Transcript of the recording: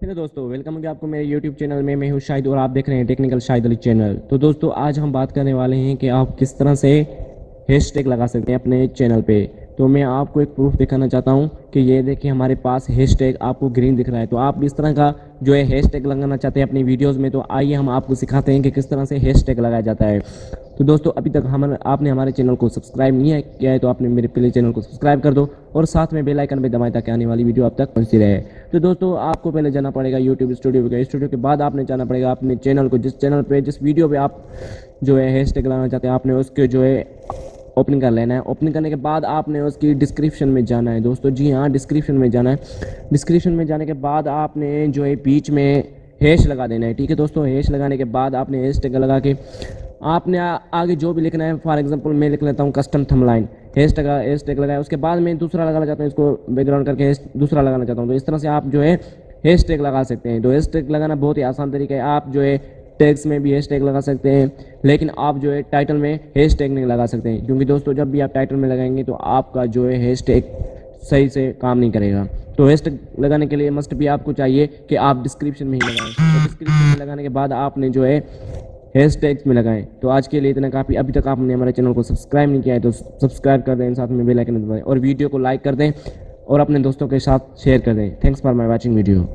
Hello दोस्तों, welcome है आपको मेरे यूट्यूब चैनल में। मैं हूं शाहिद और आप देख रहे हैं टेक्निकल शाहिद अली चैनल। तो दोस्तों, आज हम बात करने वाले हैं कि आप किस तरह से हैशटैग लगा सकते हैं अपने चैनल पे। तो मैं आपको एक प्रूफ दिखाना चाहता हूं कि ये देखिए हमारे पास हैशटैग आपको ग्रीन दिख रहा है। तो आप इस तरह का जो है हैशटैग लगाना चाहते हैं अपनी वीडियोस में, तो आइए हम आपको सिखाते हैं कि किस तरह से हैशटैग लगाया जाता है। तो दोस्तों, अभी तक आपने हमारे चैनल को सब्सक्राइब नहीं किया है तो आपने मेरे पहले चैनल को सब्सक्राइब कर दो और साथ में बेल आइकन पे दबाएं ताकि आने वाली वीडियो आप तक पहुंचती रहे। तो दोस्तों, आपको पहले जाना पड़ेगा यूट्यूब स्टूडियो के बाद आपने जाना पड़ेगा अपने चैनल को, जिस चैनल पे जिस वीडियो पे आप जो है हैशटैग लगाना चाहते हैं आपने उसके जो है ओपन कर लेना है। ओपन करने के बाद आपने उसकी डिस्क्रिप्शन में जाना है दोस्तों। जी हाँ, डिस्क्रिप्शन में जाना है। डिस्क्रिप्शन में जाने के बाद आपने जो है बीच में हैश लगा देना है। ठीक है दोस्तों, हैश लगाने के बाद आपने हैशटैग लगा के आपने आगे जो भी लिखना है, फॉर एग्जांपल मैं लिख लेता हूँ कस्टम थंबनेल। हैशटैग लगाया, उसके बाद मैं दूसरा लगाना चाहता हूँ, इसको बैकग्राउंड करके दूसरा लगाना चाहता हूँ। तो इस तरह से आप जो है हैशटैग लगा सकते हैं। तो हैशटैग लगाना बहुत ही आसान तरीका है। आप जो है टैग्स में भी हैशटैग लगा सकते हैं, लेकिन आप जो है टाइटल में हैशटैग नहीं लगा सकते हैं, क्योंकि दोस्तों जब भी आप टाइटल में लगाएंगे तो आपका जो है हैशटैग सही से काम नहीं करेगा। तो हैशटैग लगाने के लिए मस्ट भी आपको चाहिए कि आप डिस्क्रिप्शन में ही लगाएं। तो डिस्क्रिप्शन में लगाने के बाद आपने जो है हैशटैग्स में लगाएं। तो आज के लिए इतना काफ़ी। अभी तक आपने हमारे चैनल को सब्सक्राइब नहीं किया है तो सब्सक्राइब कर दें, साथ में बेल आइकन दबाएं और वीडियो को लाइक कर दें और अपने दोस्तों के साथ शेयर कर दें। Thanks for my watching video.